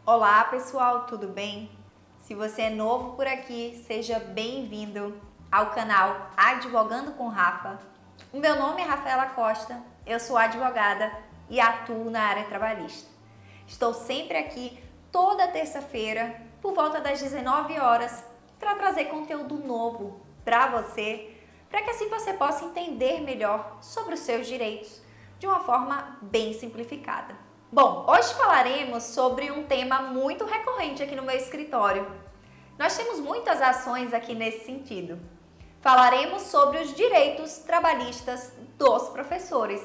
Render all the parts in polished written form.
Olá pessoal, tudo bem? Se você é novo por aqui, seja bem-vindo ao canal Advogando com Rafa. O meu nome é Rafaela Costa, eu sou advogada e atuo na área trabalhista. Estou sempre aqui toda terça-feira por volta das 19 horas para trazer conteúdo novo para você, para que assim você possa entender melhor sobre os seus direitos de uma forma bem simplificada. Bom, hoje falaremos sobre um tema muito recorrente aqui no meu escritório. Nós temos muitas ações aqui nesse sentido. Falaremos sobre os direitos trabalhistas dos professores.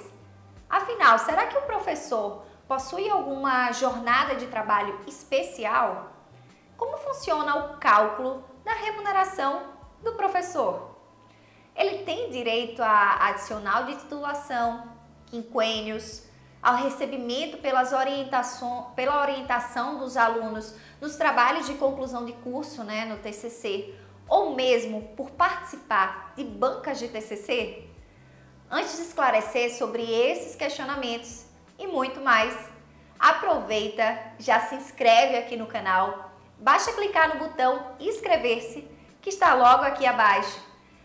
Afinal, será que o professor possui alguma jornada de trabalho especial? Como funciona o cálculo da remuneração do professor? Ele tem direito a adicional de titulação, quinquênios, ao recebimento pela orientação dos alunos nos trabalhos de conclusão de curso, no TCC, ou mesmo por participar de bancas de TCC? Antes de esclarecer sobre esses questionamentos e muito mais, aproveita, já se inscreve aqui no canal, basta clicar no botão inscrever-se, que está logo aqui abaixo,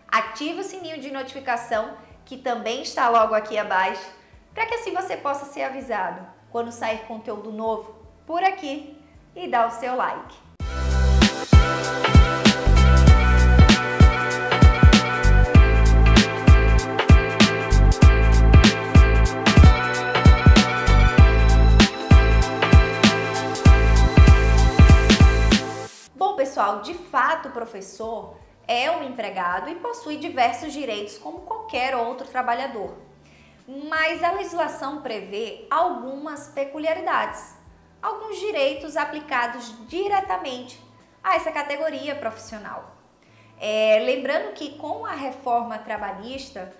ativa o sininho de notificação, que também está logo aqui abaixo, para que assim você possa ser avisado quando sair conteúdo novo por aqui e dar o seu like. Bom, pessoal, de fato o professor é um empregado e possui diversos direitos como qualquer outro trabalhador. Mas a legislação prevê algumas peculiaridades, alguns direitos aplicados diretamente a essa categoria profissional. Lembrando que com a reforma trabalhista,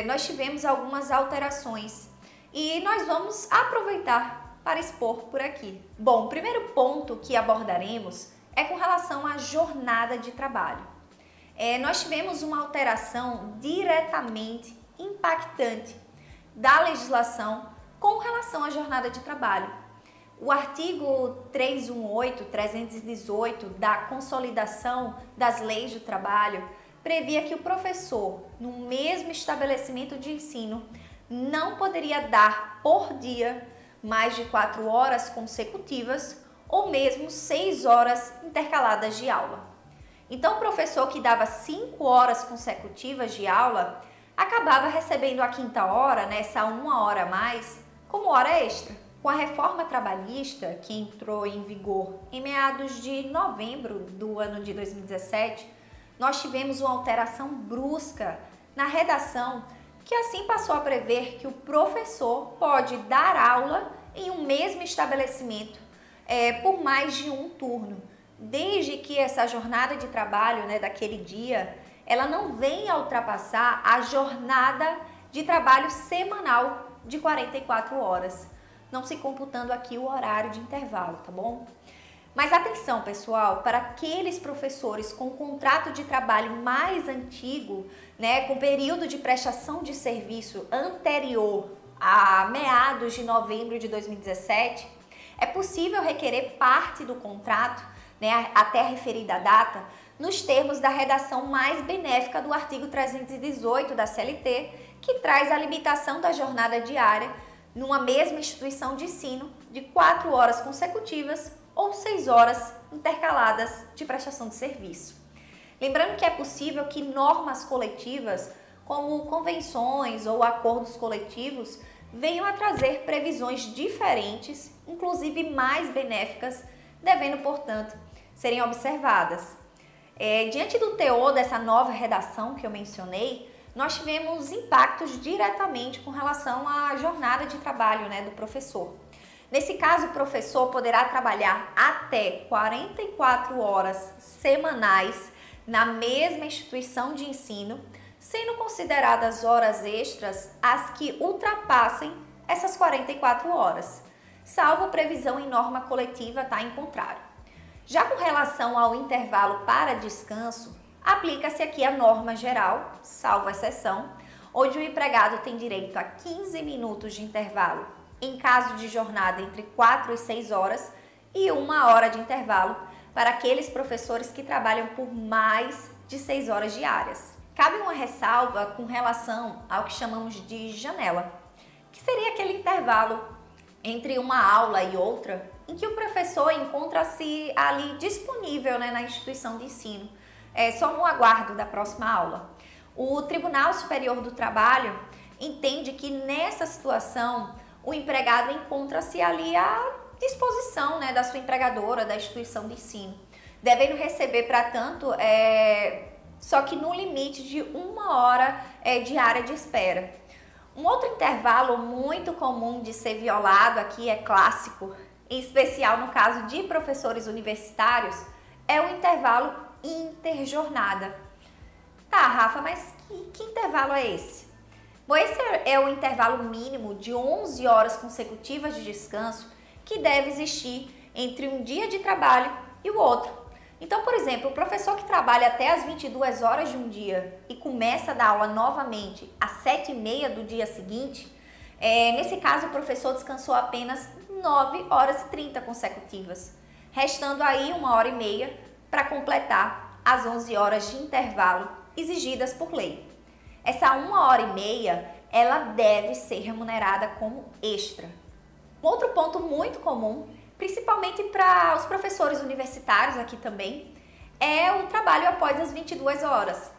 nós tivemos algumas alterações e nós vamos aproveitar para expor por aqui. Bom, o primeiro ponto que abordaremos é com relação à jornada de trabalho. Nós tivemos uma alteração diretamente impactante da legislação com relação à jornada de trabalho. O artigo 318 da Consolidação das Leis do Trabalho previa que o professor, no mesmo estabelecimento de ensino, não poderia dar por dia mais de 4 horas consecutivas ou mesmo 6 horas intercaladas de aula. Então, o professor que dava 5 horas consecutivas de aula acabava recebendo a quinta hora, essa 1 hora a mais, como hora extra. Com a reforma trabalhista, que entrou em vigor em meados de novembro do ano de 2017, nós tivemos uma alteração brusca na redação, que assim passou a prever que o professor pode dar aula em um mesmo estabelecimento por mais de um turno, desde que essa jornada de trabalho daquele dia ela não venha a ultrapassar a jornada de trabalho semanal de 44 horas, não se computando aqui o horário de intervalo, tá bom? Mas atenção, pessoal, para aqueles professores com contrato de trabalho mais antigo, com período de prestação de serviço anterior a meados de novembro de 2017, é possível requerer parte do contrato, até a referida data, nos termos da redação mais benéfica do artigo 318 da CLT, que traz a limitação da jornada diária numa mesma instituição de ensino de 4 horas consecutivas ou 6 horas intercaladas de prestação de serviço. Lembrando que é possível que normas coletivas, como convenções ou acordos coletivos, venham a trazer previsões diferentes, inclusive mais benéficas, devendo, portanto, serem observadas. Diante do teor dessa nova redação que eu mencionei, nós tivemos impactos diretamente com relação à jornada de trabalho do professor. Nesse caso, o professor poderá trabalhar até 44 horas semanais na mesma instituição de ensino, sendo consideradas horas extras as que ultrapassem essas 44 horas, salvo previsão em norma coletiva em contrário. Já com relação ao intervalo para descanso, aplica-se aqui a norma geral, salvo exceção, onde o empregado tem direito a 15 minutos de intervalo em caso de jornada entre 4 e 6 horas e 1 hora de intervalo para aqueles professores que trabalham por mais de 6 horas diárias. Cabe uma ressalva com relação ao que chamamos de janela, que seria aquele intervalo entre uma aula e outra em que o professor encontra-se ali disponível, na instituição de ensino, só no aguardo da próxima aula. O Tribunal Superior do Trabalho entende que nessa situação o empregado encontra-se ali à disposição, da sua empregadora, da instituição de ensino, devendo receber, para tanto, só que no limite de 1 hora diária de espera. Um outro intervalo muito comum de ser violado aqui, é clássico, em especial no caso de professores universitários, é o intervalo interjornada. Tá, Rafa, mas que intervalo é esse? Bom, esse é o intervalo mínimo de 11 horas consecutivas de descanso que deve existir entre um dia de trabalho e o outro. Então, por exemplo, o professor que trabalha até as 22 horas de um dia e começa a dar aula novamente às 7h30 do dia seguinte, nesse caso o professor descansou apenas 9 horas e 30 consecutivas, restando aí 1h30 para completar as 11 horas de intervalo exigidas por lei. Essa 1h30, ela deve ser remunerada como extra. Um outro ponto muito comum, principalmente para os professores universitários aqui também, é o trabalho após as 22 horas.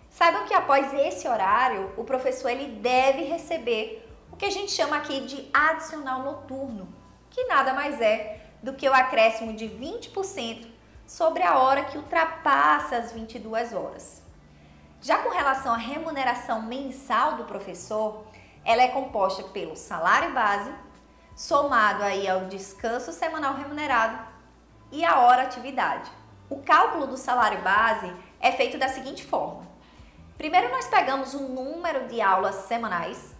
Saibam que após esse horário, o professor ele deve receber o que a gente chama aqui de adicional noturno, que nada mais é do que o acréscimo de 20% sobre a hora que ultrapassa as 22 horas. Já com relação à remuneração mensal do professor, ela é composta pelo salário base, somado aí ao descanso semanal remunerado e a hora atividade. O cálculo do salário base é feito da seguinte forma. Primeiro nós pegamos o número de aulas semanais,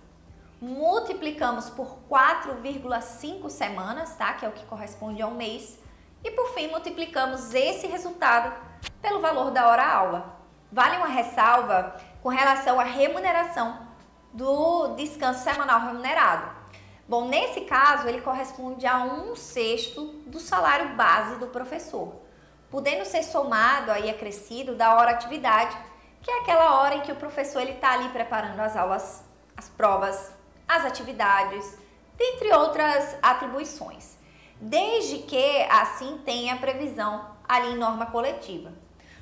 multiplicamos por 4,5 semanas, tá? Que é o que corresponde a um mês, e por fim multiplicamos esse resultado pelo valor da hora-aula. Vale uma ressalva com relação à remuneração do descanso semanal remunerado. Bom, nesse caso, ele corresponde a 1/6 do salário base do professor, podendo ser somado aí acrescido da hora-atividade, que é aquela hora em que o professor está ali preparando as aulas, as provas, as atividades, dentre outras atribuições, desde que assim tenha previsão ali em norma coletiva,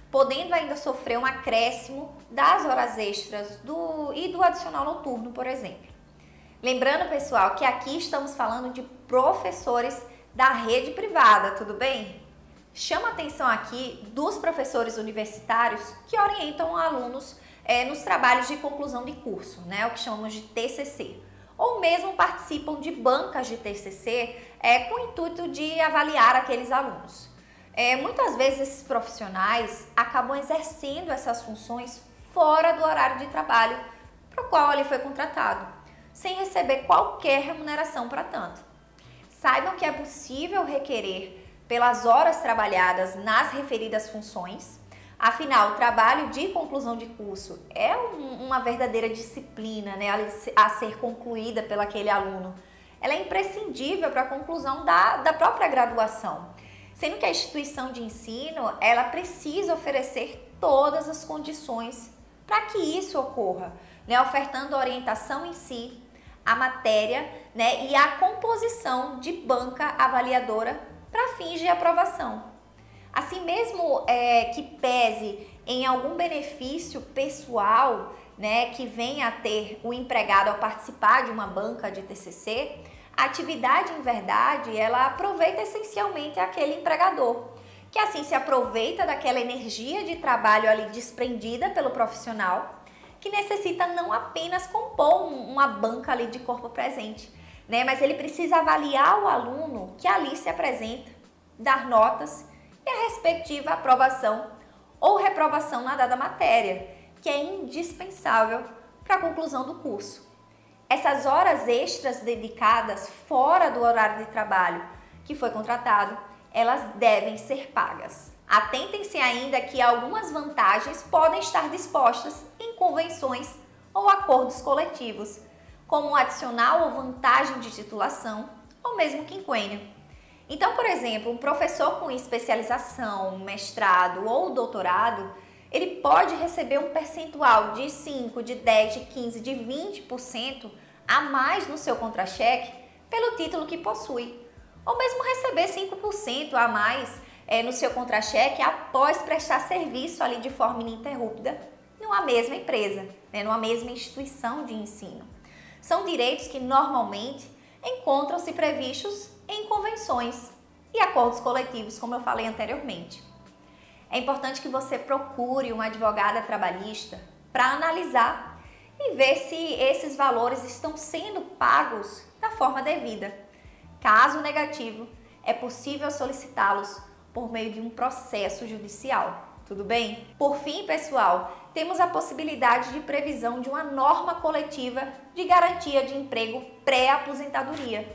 podendo ainda sofrer um acréscimo das horas extras e do adicional noturno, por exemplo. Lembrando, pessoal, que aqui estamos falando de professores da rede privada, tudo bem? Chama a atenção aqui dos professores universitários que orientam alunos nos trabalhos de conclusão de curso, o que chamamos de TCC, ou mesmo participam de bancas de TCC com o intuito de avaliar aqueles alunos. Muitas vezes esses profissionais acabam exercendo essas funções fora do horário de trabalho para o qual ele foi contratado, sem receber qualquer remuneração para tanto. Saibam que é possível requerer pelas horas trabalhadas nas referidas funções. Afinal, o trabalho de conclusão de curso é uma verdadeira disciplina, a ser concluída pelo aquele aluno. Ela é imprescindível para a conclusão da própria graduação, sendo que a instituição de ensino ela precisa oferecer todas as condições para que isso ocorra, ofertando a orientação em si, a matéria, e a composição de banca avaliadora para fins de aprovação. Assim mesmo que pese em algum benefício pessoal, que venha a ter o empregado ao participar de uma banca de TCC, a atividade em verdade ela aproveita essencialmente aquele empregador, que assim se aproveita daquela energia de trabalho ali desprendida pelo profissional, que necessita não apenas compor uma banca ali de corpo presente, mas ele precisa avaliar o aluno que ali se apresenta, dar notas e a respectiva aprovação ou reprovação na dada matéria, que é indispensável para a conclusão do curso. Essas horas extras dedicadas fora do horário de trabalho que foi contratado, elas devem ser pagas. Atentem-se ainda que algumas vantagens podem estar dispostas em convenções ou acordos coletivos, como adicional ou vantagem de titulação ou mesmo quinquênio. Então, por exemplo, um professor com especialização, mestrado ou doutorado, ele pode receber um percentual de 5, de 10, de 15, de 20% a mais no seu contra-cheque pelo título que possui. Ou mesmo receber 5% a mais no seu contra-cheque após prestar serviço ali de forma ininterrupta numa mesma empresa, numa mesma instituição de ensino. São direitos que normalmente encontram-se previstos em convenções e acordos coletivos, como eu falei anteriormente. É importante que você procure uma advogada trabalhista para analisar e ver se esses valores estão sendo pagos da forma devida. Caso negativo, é possível solicitá-los por meio de um processo judicial. Tudo bem? Por fim, pessoal, temos a possibilidade de previsão de uma norma coletiva de garantia de emprego pré-aposentadoria.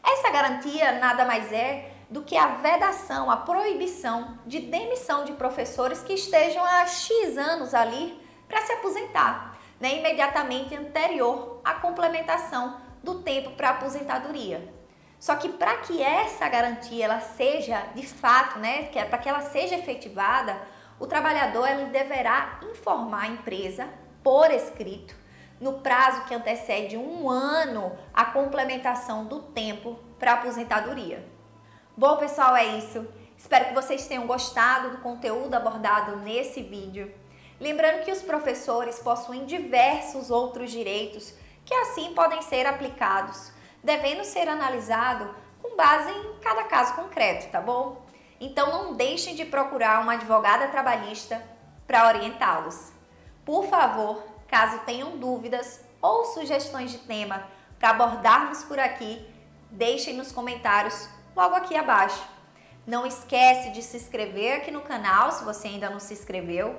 Essa garantia nada mais é do que a vedação, a proibição de demissão de professores que estejam há X anos ali para se aposentar, imediatamente anterior à complementação do tempo para aposentadoria. Só que para que essa garantia ela seja de fato, para que ela seja efetivada, o trabalhador ele deverá informar a empresa por escrito, no prazo que antecede 1 ano a complementação do tempo para aposentadoria. Bom, pessoal, é isso. Espero que vocês tenham gostado do conteúdo abordado nesse vídeo. Lembrando que os professores possuem diversos outros direitos que assim podem ser aplicados, devendo ser analisado com base em cada caso concreto, tá bom? Então não deixem de procurar uma advogada trabalhista para orientá-los. Por favor, caso tenham dúvidas ou sugestões de tema para abordarmos por aqui, deixem nos comentários logo aqui abaixo. Não esquece de se inscrever aqui no canal se você ainda não se inscreveu,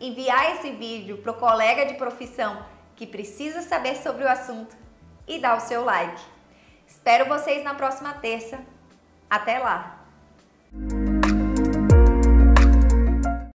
enviar esse vídeo para o colega de profissão que precisa saber sobre o assunto e dar o seu like. Espero vocês na próxima terça. Até lá!